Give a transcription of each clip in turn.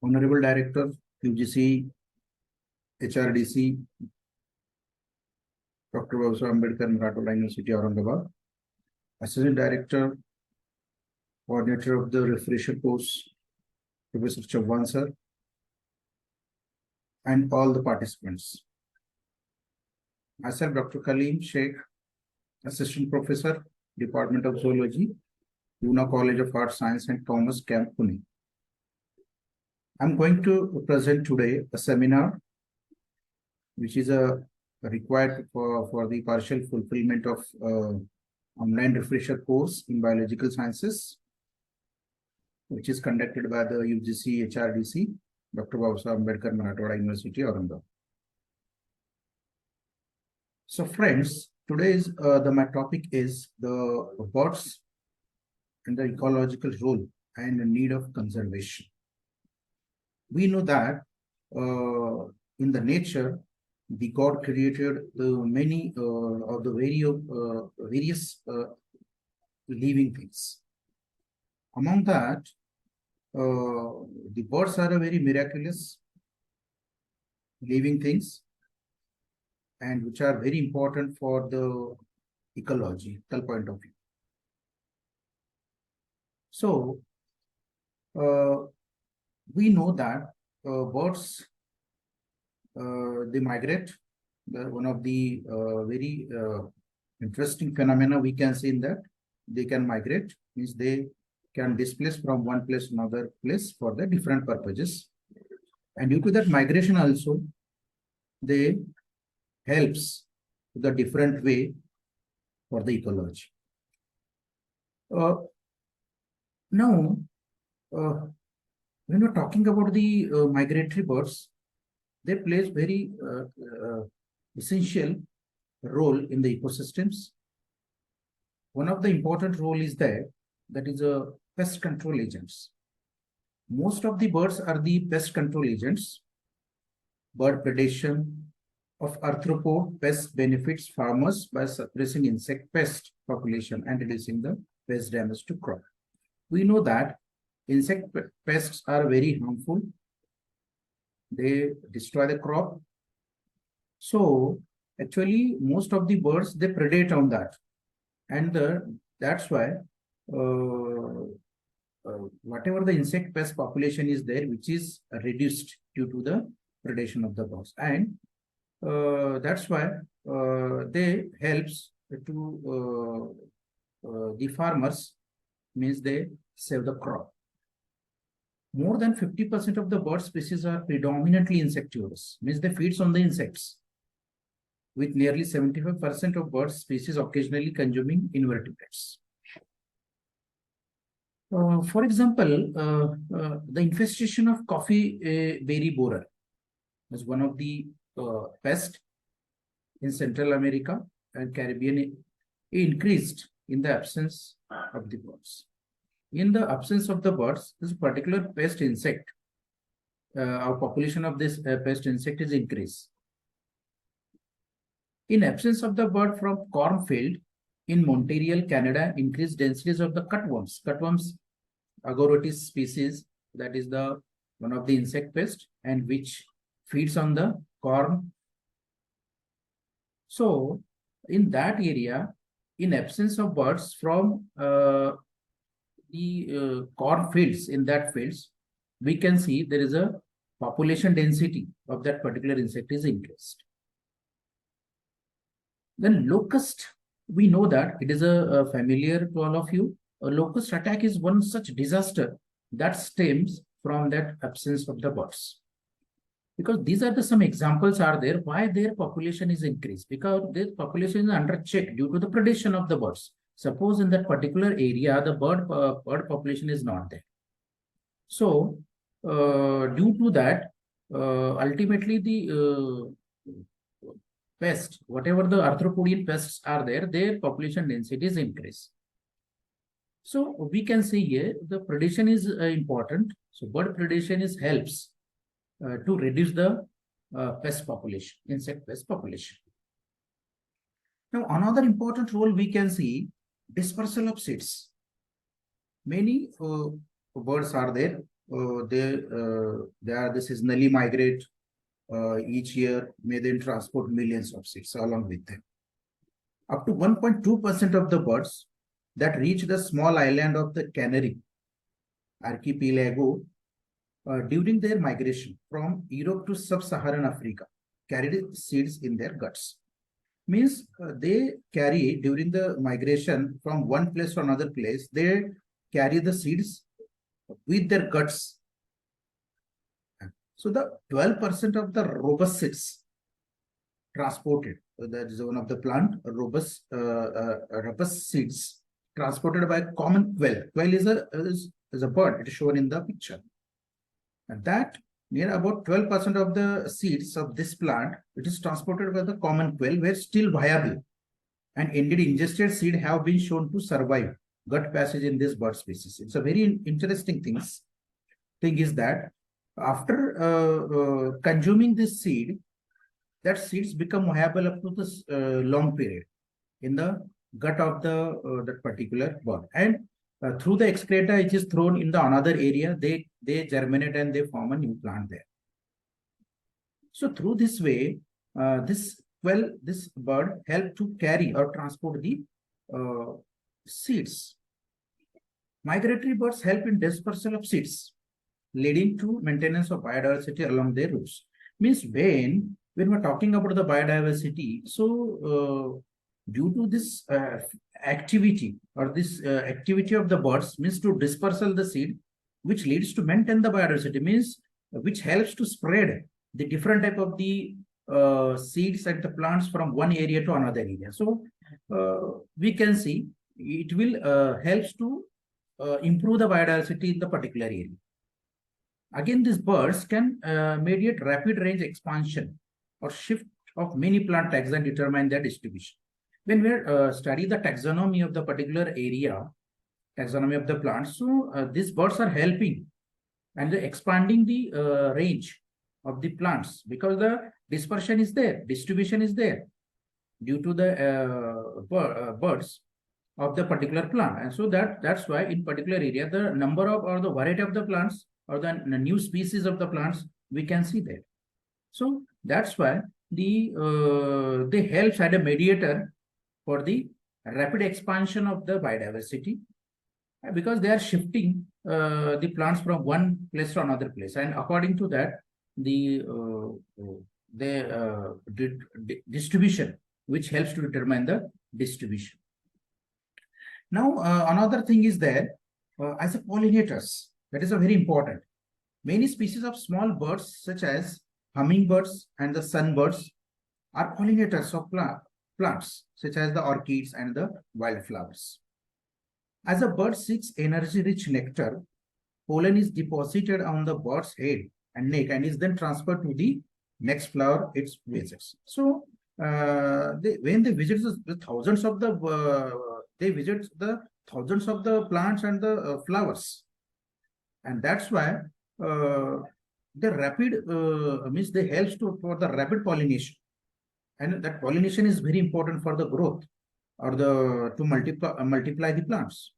Honorable Director, UGC, HRDC, Dr. Ambedkar, Marathola University, Aurangabad, Assistant Director, Coordinator of the Refresher Course, Professor Chauhan sir, and all the participants. Myself, Dr. Kaleem Sheikh, Assistant Professor, Department of Zoology, unaḥ College of Arts, Science and Commerce, Camp, Pune. I'm going to present today a seminar which is required for the partial fulfillment of online refresher course in biological sciences, which is conducted by the UGC HRDC, Dr. Ambedkar, Marathola University, Aurangabad. So friends, today's my topic is the birds and the ecological role and the need of conservation. We know that in the nature, the God created the many of the various living things. Among that, the birds are a very miraculous living things, and which are very important for the ecological point of view. So, we know that birds, they migrate. One of the very interesting phenomena we can see in that they can migrate, means they can displace from one place to another place for the different purposes. And due to that migration also, they helps the different way for the ecology. Now, when we're talking about the migratory birds, they play very essential role in the ecosystems. One of the important role is that is pest control agents. Most of the birds are the pest control agents. Bird predation of arthropod pests benefits farmers by suppressing insect pest population and reducing the pest damage to crop. We know that insect pests are very harmful. They destroy the crop. So actually most of the birds, they predate on that. And that's why whatever the insect pest population is there, which is reduced due to the predation of the birds. And that's why they helps to the farmers, means they save the crop. More than 50% of the bird species are predominantly insectivorous, means they feeds on the insects, with nearly 75% of bird species occasionally consuming invertebrates. For example, the infestation of coffee berry borer is one of the pests in Central America and Caribbean. Increased in the absence of the birds. In the absence of the birds, this particular pest insect, our population of this pest insect is increased. In absence of the bird from cornfield in Montreal, Canada, increased densities of the cutworms. Cutworms, Eg.Rapa species, that is the one of the insect pest and which feeds on the corn. So in that area, in absence of birds from the corn fields, in that fields, we can see there is a population density of that particular insect is increased. Then locust, we know that it is a familiar to all of you. A locust attack is one such disaster that stems from that absence of the birds. Because these are some examples are there why their population is increased, because their population is under check due to the predation of the birds. Suppose in that particular area, the bird population is not there. So due to that, ultimately the pest, whatever the arthropodian pests are there, their population density is increased. So we can see here the predation is important. So bird predation helps to reduce the pest population, insect pest population. Now, another important role we can see dispersal of seeds. Many birds are there they are the seasonally migrate each year, may then transport millions of seeds along with them. Up to 1.2% of the birds that reach the small island of the Canary archipelago during their migration from Europe to sub-Saharan Africa carried seeds in their guts. Means they carry during the migration from one place to another place, they carry the seeds with their guts. So the 12% of the robust seeds transported, that is one of the plant, robust seeds transported by common quail. Quail is a bird, it is shown in the picture. And that near about 12% of the seeds of this plant, it is transported by the common quail, were still viable. And indeed, ingested seed have been shown to survive gut passage in this bird species. It's a very interesting thing is that after consuming this seed, that seeds become viable up to this long period in the gut of the that particular bird. And through the excreta, which is thrown in the another area, they germinate and they form a new plant there. So through this way, this bird help to carry or transport the seeds. Migratory birds help in dispersal of seeds, leading to maintenance of biodiversity along their routes. Means when we're talking about the biodiversity, so due to this activity or this activity of the birds, means to dispersal the seed, which leads to maintain the biodiversity, means which helps to spread the different type of the seeds and the plants from one area to another area. So we can see it will helps to improve the biodiversity in the particular area. Again, these birds can mediate rapid range expansion or shift of many plant taxa and determine their distribution. When we study the taxonomy of the particular area, taxonomy of the plants, so these birds are helping and expanding the range of the plants, because the dispersion is there, distribution is there due to the birds of the particular plant. And so that's why in particular area, the number of or the variety of the plants or the new species of the plants, we can see there. So that's why they help as a mediator for the rapid expansion of the biodiversity, because they are shifting the plants from one place to another place, and according to that, the distribution, which helps to determine the distribution. Now, another thing is there as a pollinators, that is a very important. Many species of small birds, such as hummingbirds and the sunbirds, are pollinators of plants, such as the orchids and the wildflowers. As a bird seeks energy-rich nectar, pollen is deposited on the bird's head and neck and is then transferred to the next flower it visits. So, when they visit the thousands of the plants and the flowers, and that's why the rapid means they helps for the rapid pollination, and that pollination is very important for the growth or to multiply the plants.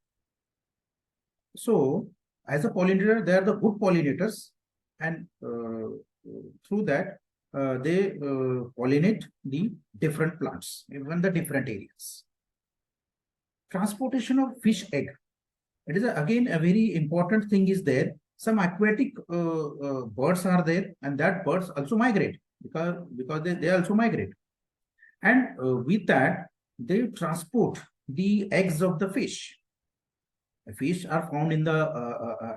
So as a pollinator, they are the good pollinators, and through that they pollinate the different plants, even the different areas. Transportation of fish egg. It is again a very important thing is there. Some aquatic birds are there, and that birds also migrate because they also migrate. And with that, they transport the eggs of the fish. Fish are found in the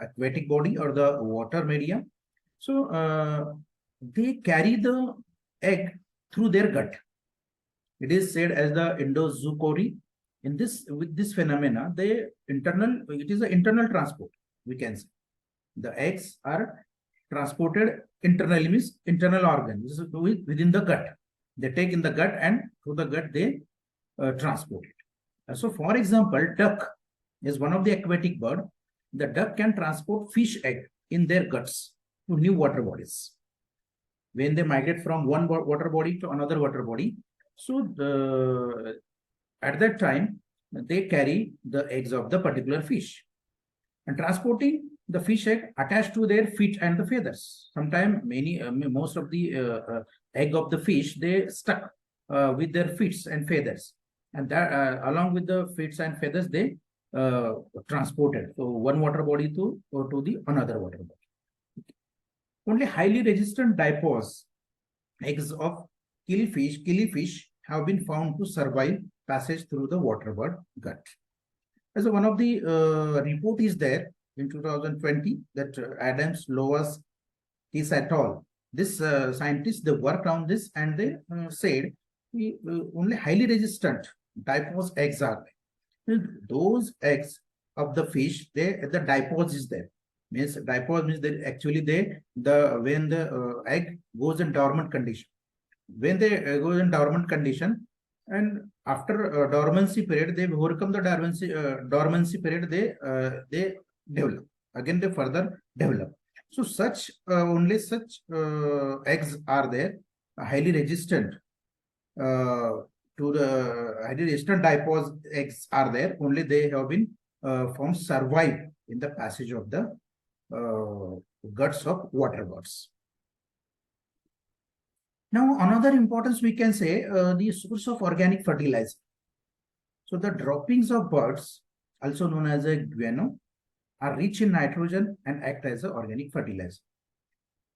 aquatic body or the water media. So they carry the egg through their gut. It is said as the endozoochory. With this phenomena, it is an internal transport, we can say. The eggs are transported internally, means internal organ, within the gut. They take in the gut, and through the gut they transport it. So for example, duck is one of the aquatic bird. The duck can transport fish egg in their guts to new water bodies. When they migrate from one water body to another water body, so at that time they carry the eggs of the particular fish. And transporting the fish egg attached to their feet and the feathers. Sometimes most of the egg of the fish, they stuck with their feet and feathers, and that along with the feet and feathers, they transported so one water body to the another water body. Only highly resistant diapause eggs of killifish have been found to survive passage through the waterbird gut. As one of the report is there in 2020 that Adams, Loas, is et al. This scientists, they worked on this and they said only highly resistant diapause eggs are there. Those eggs of the fish, the diapause is there. Means diapause means that actually when the egg goes in dormant condition. When they go in dormant condition, and after dormancy period, they overcome the dormancy period, they develop again, they further develop. So such only such eggs are there, highly resistant to the highly resistant diapause eggs are there. Only they have been found survive in the passage of the guts of water birds. Now, another importance we can say the source of organic fertilizer. So the droppings of birds, also known as a guano, are rich in nitrogen and act as an organic fertilizer.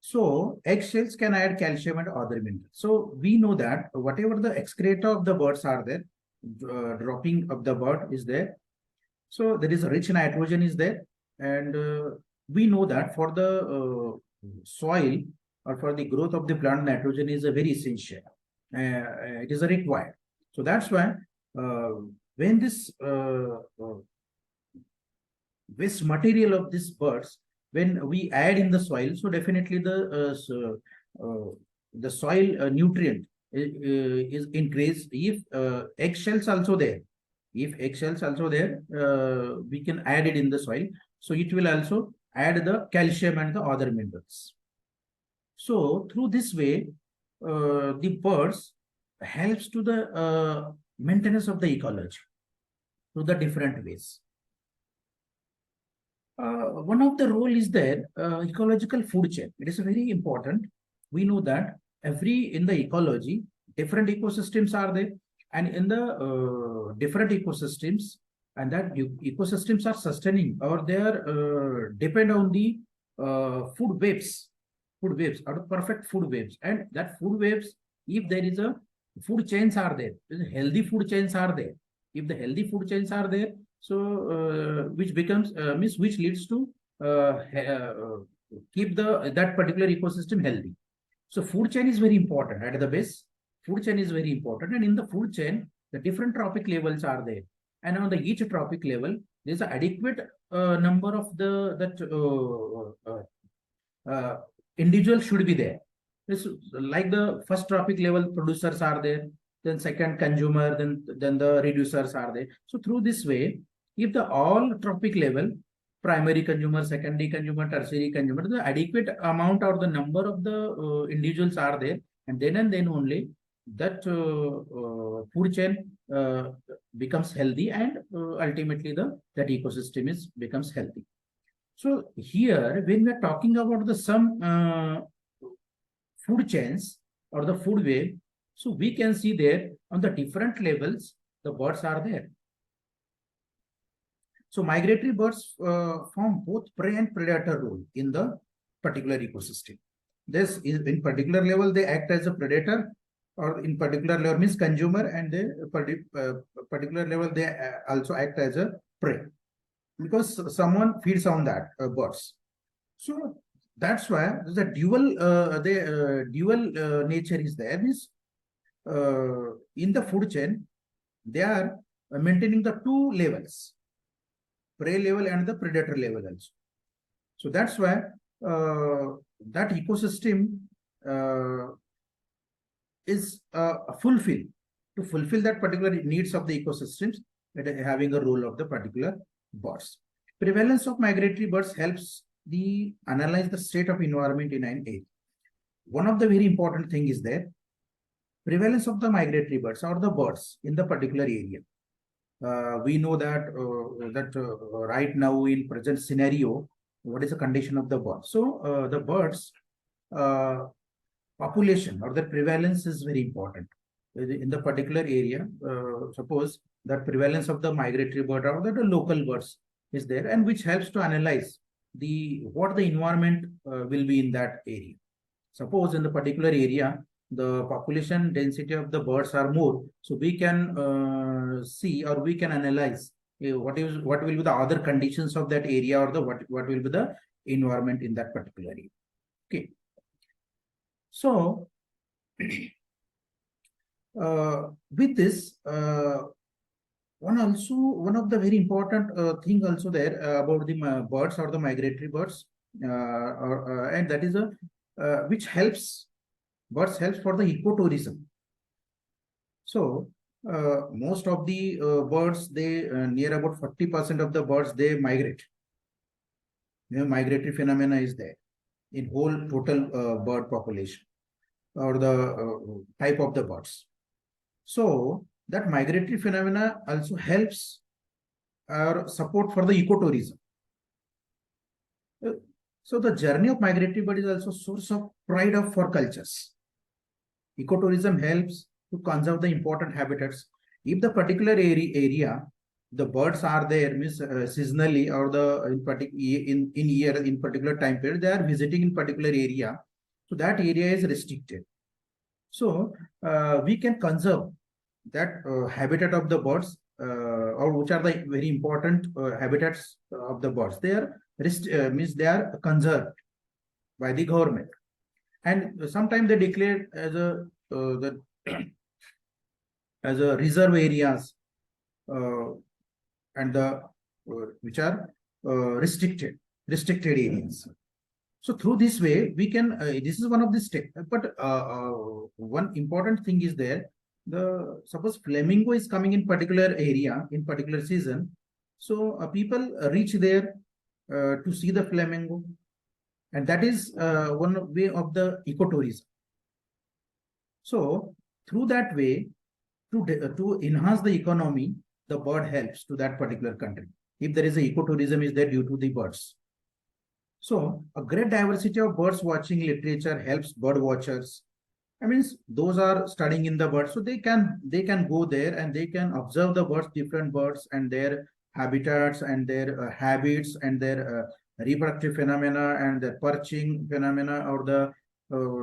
So eggshells can add calcium and other minerals. So we know that whatever the excreta of the birds are there, dropping of the bird is there. So there is a rich nitrogen is there, and we know that for the soil or for the growth of the plant, nitrogen is a very essential. It is a required. So that's why when this waste material of these birds, when we add in the soil, so definitely the soil nutrient is increased. If eggshells also there, we can add it in the soil. So it will also add the calcium and the other minerals. So through this way, the birds helps to the maintenance of the ecology through the different ways. One of the role is there, ecological food chain. It is very important. We know that in the ecology, different ecosystems are there, and in the different ecosystems, and that ecosystems are sustaining or they are depend on the food webs are perfect food webs, and that food webs, if there is a food chains are there, healthy food chains are there. If the healthy food chains are there, so which becomes which leads to keep that particular ecosystem healthy. So food chain is very important at the base. Food chain is very important, and in the food chain, the different trophic levels are there, and on each trophic level, there is an adequate number of individual should be there. This, like the first trophic level producers are there, then second consumer, then the reducers are there. So through this way, if the all trophic level, primary consumer, secondary consumer, tertiary consumer, the adequate amount or the number of the individuals are there, and then only that food chain becomes healthy, and ultimately that ecosystem becomes healthy. So here, when we are talking about some food chains or the food web, so we can see there on the different levels, the birds are there. So migratory birds form both prey and predator role in the particular ecosystem. This is in particular level, they act as a predator, or in particular level means consumer, and they particular level, they also act as a prey, because someone feeds on that birds. So that's why the dual nature is there. Means in the food chain, they are maintaining the two levels, prey level and the predator level also. So that's why that ecosystem is to fulfill that particular needs of the ecosystems, that are having a role of the particular birds. Prevalence of migratory birds helps analyze the state of environment in an area. One of the very important thing is there, prevalence of the migratory birds or the birds in the particular area. We know that right now in present scenario, what is the condition of the bird. So the birds population or the prevalence is very important in the particular area. Suppose that prevalence of the migratory bird or the local birds is there, and which helps to analyze what the environment will be in that area. Suppose in the particular area the population density of the birds are more, so we can see or we can analyze what will be the other conditions of that area, or the what will be the environment in that particular area. Okay. So with this, one of the very important thing also there about the birds or the migratory birds, and that is which helps for the ecotourism. So most of the birds, they near about 40% of the birds, they migrate. Migratory phenomena is there in whole total bird population or the type of the birds. So that migratory phenomena also helps or support for the ecotourism. So the journey of migratory bird is also source of pride for cultures. Ecotourism helps to conserve the important habitats. If the particular area the birds are there, means seasonally or in year in particular time period, they are visiting in particular area, so that area is restricted. So we can conserve that habitat of the birds, or which are the very important habitats of the birds. They are means they are conserved by the government, and sometimes they declare as a as a reserve areas, and the which are restricted areas. So through this way we can this is one of the steps. But one important thing is there. Suppose flamingo is coming in particular area in particular season, so people reach there to see the flamingo, and that is one way of the ecotourism. So through that way, to enhance the economy, the bird helps to that particular country. If there is a ecotourism is there due to the birds. So a great diversity of birds watching literature helps bird watchers. I mean, those are studying in the birds, so they can go there and they can observe the birds, different birds and their habitats and their habits and their reproductive phenomena and the perching phenomena or the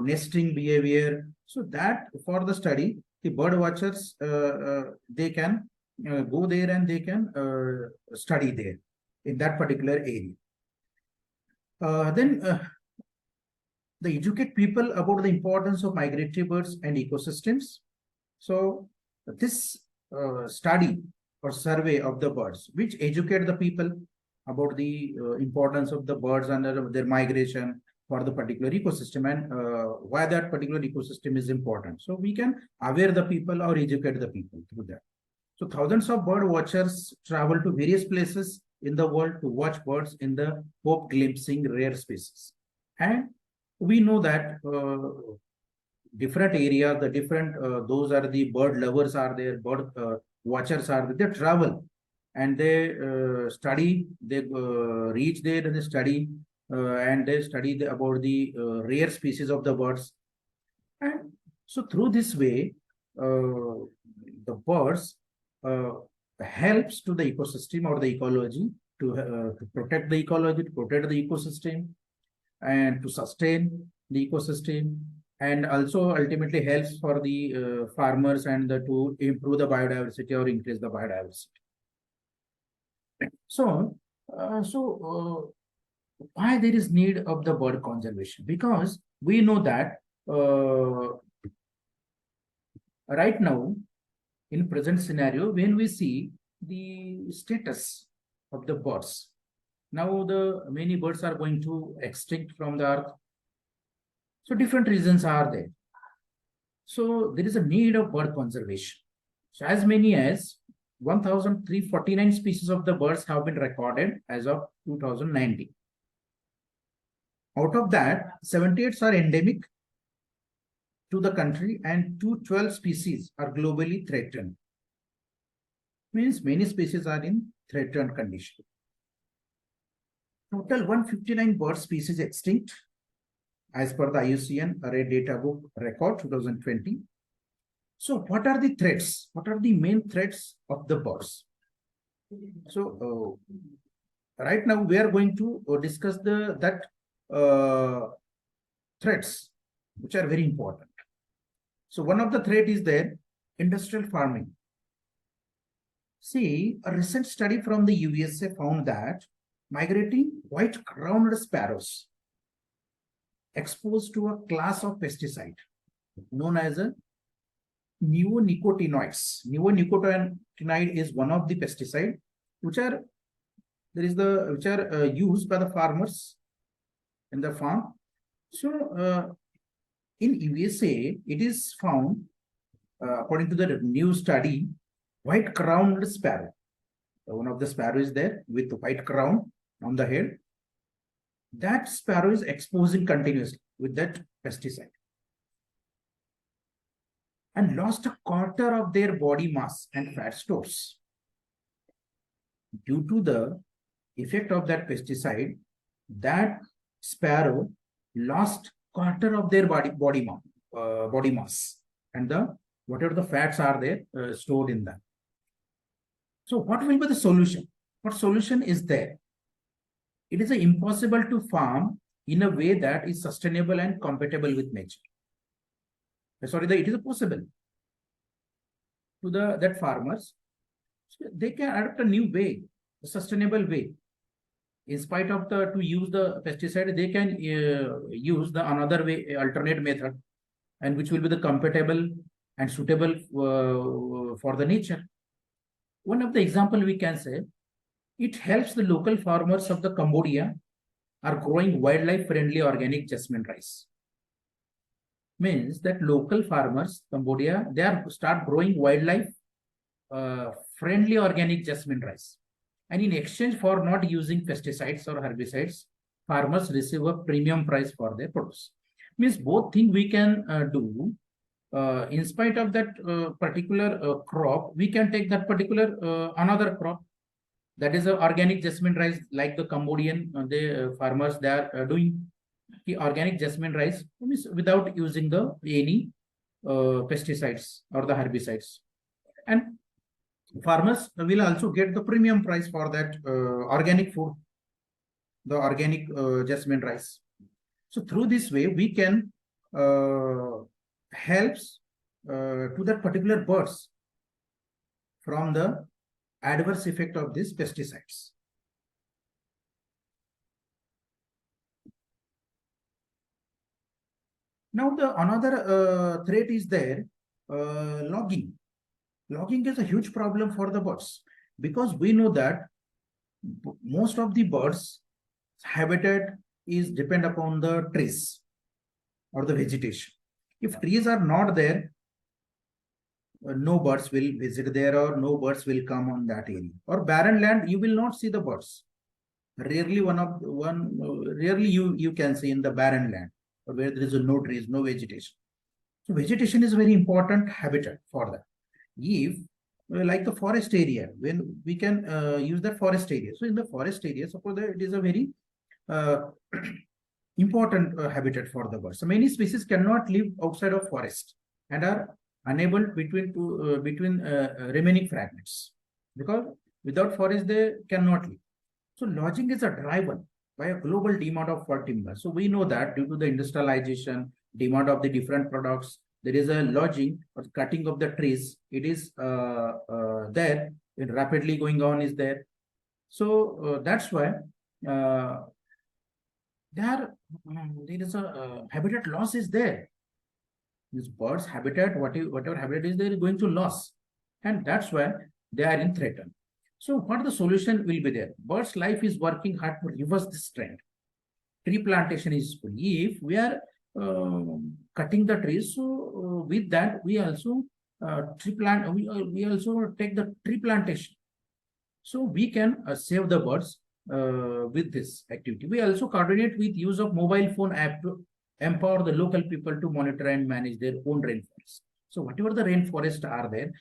nesting behavior. So that for the study, the bird watchers they can go there and they can study there in that particular area. Then they educate people about the importance of migratory birds and ecosystems. So this study or survey of the birds, which educate the people about the importance of the birds and their migration for the particular ecosystem, and why that particular ecosystem is important. So we can aware the people or educate the people through that. So thousands of bird watchers travel to various places in the world to watch birds in the hope glimpsing rare species. And we know that different areas, the different those are the bird lovers are there, bird watchers are there. They travel and they study, they reach there and they study and they study about the rare species of the birds. And so through this way, the birds helps to the ecosystem or the ecology to protect the ecology, to protect the ecosystem, and to sustain the ecosystem, and also ultimately helps for the farmers and to improve the biodiversity or increase the biodiversity. So, why there is need of the bird conservation? Because we know that right now, in present scenario, when we see the status of the birds, now the many birds are going to extinct from the earth. So different reasons are there. So there is a need of bird conservation. So as many as 1,349 species of the birds have been recorded as of 2019. Out of that, 78 are endemic to the country and 212 species are globally threatened. Means many species are in threatened condition. Total 159 bird species extinct as per the IUCN Array Data Book record 2020. So what are the threats? What are the main threats of the birds? So right now we are going to discuss threats which are very important. So one of the threat is there, industrial farming. See, a recent study from the USA found that migrating white-crowned sparrows exposed to a class of pesticide known as a neonicotinoids. Neonicotinoid is one of the pesticide which are used by the farmers in the farm. So in USA, it is found, according to the new study, white-crowned sparrow. One of the sparrow is there with the white crown on the head. That sparrow is exposing continuously with that pesticide and lost a quarter of their body mass and fat stores. Due to the effect of that pesticide, that sparrow lost quarter of their body mass and whatever the fats are there stored in them. So what will be the solution? What solution is there? It is impossible to farm in a way that is sustainable and compatible with nature. It is possible to that farmers. So they can adopt a new way, a sustainable way. In spite of to use the pesticide, they can use the another way, alternate method, and which will be the compatible and suitable for the nature. One of the example we can say, it helps the local farmers of the Cambodia are growing wildlife friendly organic jasmine rice. Means that local farmers, Cambodia, they are start growing wildlife friendly organic jasmine rice. And in exchange for not using pesticides or herbicides, farmers receive a premium price for their produce. Means both things we can do. In spite of that particular crop, we can take that particular another crop. That is organic jasmine rice, like the Cambodian farmers, they are doing the organic jasmine rice without using any pesticides or the herbicides. And farmers will also get the premium price for that organic food, the organic jasmine rice. So through this way, we can helps to that particular birds from the adverse effect of these pesticides. Now the another threat is there, logging. Logging is a huge problem for the birds because we know that most of the birds' habitat is depend upon the trees or the vegetation. If trees are not there, no birds will visit there or no birds will come on that area. Or barren land, you will not see the birds. Rarely rarely you can see in the barren land where there is no trees, no vegetation. So vegetation is a very important habitat for that. If like the forest area, when we can use that forest area. So in the forest area, suppose that it is a very important habitat for the birds. So many species cannot live outside of forest and are unable between remaining fragments because without forest they cannot live. So lodging is a driven by a global demand of for timber. So we know that due to the industrialization, demand of the different products, there is a lodging or cutting of the trees. It is there, it rapidly going on is there. So that's why there is a habitat loss is there. This bird's habitat, whatever habitat is there, is going to loss, and that's why they are in threatened. So what the solution will be there? Birds' life is working hard to reverse this trend. Tree plantation is full. If we are cutting the trees, so with that we also we also take the tree plantation. So we can save the birds with this activity. We also coordinate with use of mobile phone app to empower the local people to monitor and manage their own rainforest. So whatever the rainforests are there,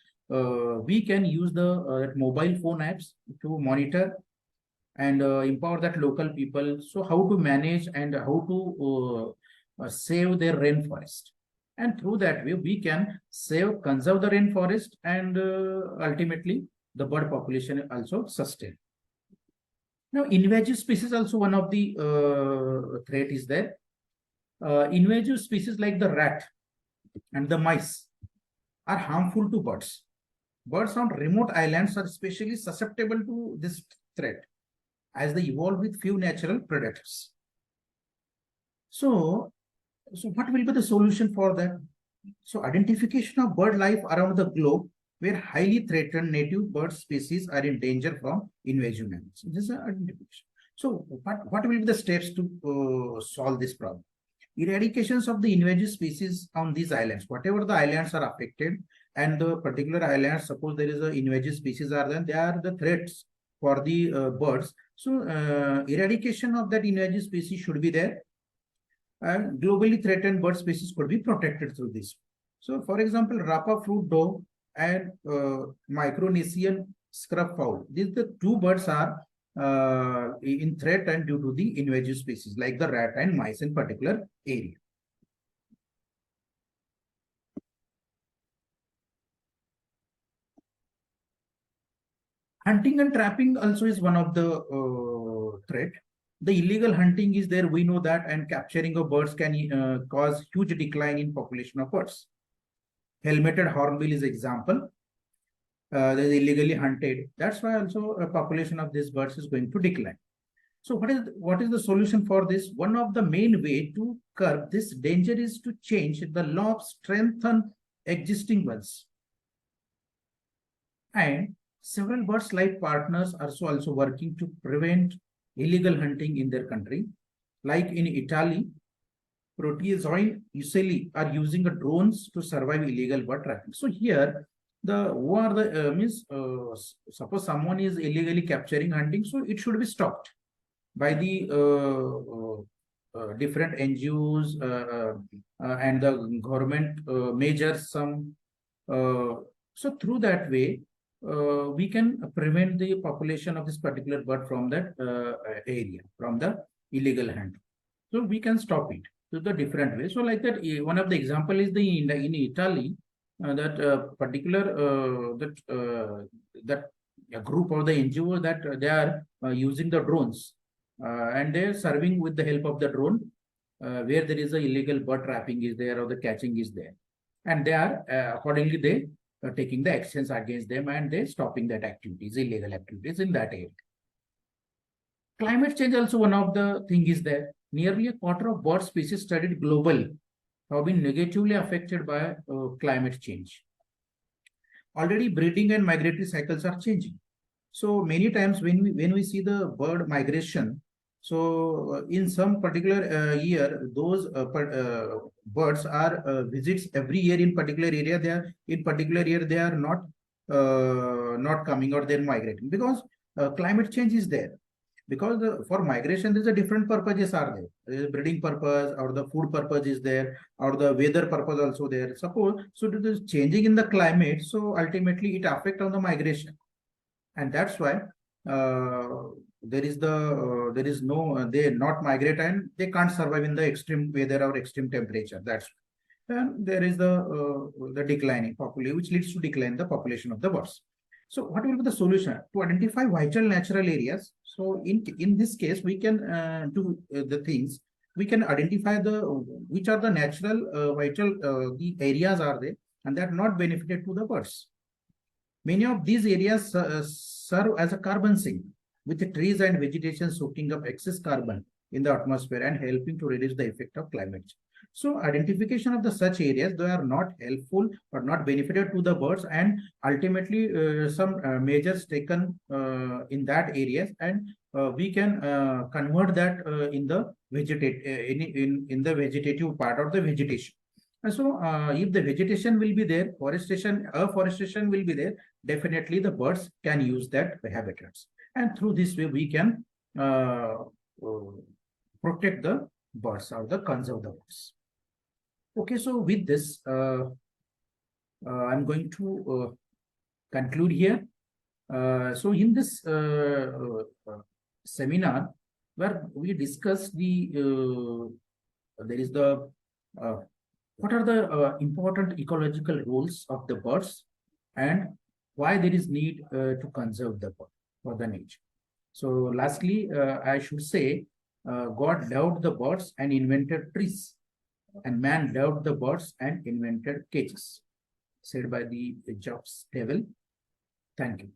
we can use the mobile phone apps to monitor and empower that local people. So how to manage and how to save their rainforest. And through that way, we can conserve the rainforest, and ultimately the bird population also sustain. Now, invasive species also one of the threat is there. Invasive species like the rat and the mice are harmful to birds. Birds on remote islands are especially susceptible to this threat as they evolve with few natural predators. So what will be the solution for that? So identification of bird life around the globe where highly threatened native bird species are in danger from invasive mammals. This is identification. So what will be the steps to solve this problem? Eradications of the invasive species on these islands, whatever the islands are affected, and the particular islands, suppose there is a invasive species are there, they are the threats for the birds. So eradication of that invasive species should be there, and globally threatened bird species could be protected through this. So for example, Eg.Rapa fruit dove and Micronesian Scrubfowl, these the two birds are in threat and due to the invasive species like the rat and mice in particular area. Hunting and trapping also is one of the threat. The illegal hunting is there, we know that, and capturing of birds can cause huge decline in population of birds. Helmeted hornbill is example. They is illegally hunted. That's why also a population of these birds is going to decline. So what is the solution for this? One of the main way to curb this danger is to change the law of strengthen existing ones. And several birds life partners are also working to prevent illegal hunting in their country. Like in Italy, proteozoan usually are using drones to survive illegal bird trapping. So here, who are the suppose someone is illegally capturing hunting, so it should be stopped by the different NGOs and the government measures some. So through that way, we can prevent the population of this particular bird from that area, from the illegal hunt. So we can stop it to the different way. So like that, one of the example is in Italy, that particular that a group of the NGO that they are using the drones, and they are serving with the help of the drone where there is a illegal bird trapping is there or the catching is there, and they are accordingly they taking the actions against them, and they stopping that activities, illegal activities in that area. Climate change also one of the thing is there. Nearly a quarter of bird species studied globally have been negatively affected by climate change. Already breeding and migratory cycles are changing. So many times when we see the bird migration, so in some particular year, those birds are visits every year in particular area. They are in particular year they are not coming or they're migrating because climate change is there. Because for migration, there's a different purposes are there. There is breeding purpose or the food purpose is there or the weather purpose also there. Suppose so it is changing in the climate, so ultimately it affect on the migration, and that's why there is no they not migrate and they can't survive in the extreme weather or extreme temperature. That's and there is the declining population, which leads to decline the population of the birds. So what will be the solution to identify vital natural areas? So in this case, we can do the things. We can identify which are the natural vital the areas are there and they are not benefited to the birds. Many of these areas serve as a carbon sink, with the trees and vegetation soaking up excess carbon in the atmosphere and helping to reduce the effect of climate change. So identification of the such areas, they are not helpful or not benefited to the birds, and ultimately some measures taken in that areas, and we can convert that in the in the vegetative part of the vegetation. And so if the vegetation will be there, afforestation will be there, definitely the birds can use that habitats. And through this way, we can protect the birds or the conserve the birds. Okay, so with this, I'm going to conclude here. So in this seminar where we discussed what are the important ecological roles of the birds and why there is need to conserve the bird for the nature. So lastly, I should say, God loved the birds and invented trees, and man loved the birds and invented cages, said by the Jobs devil. Thank you.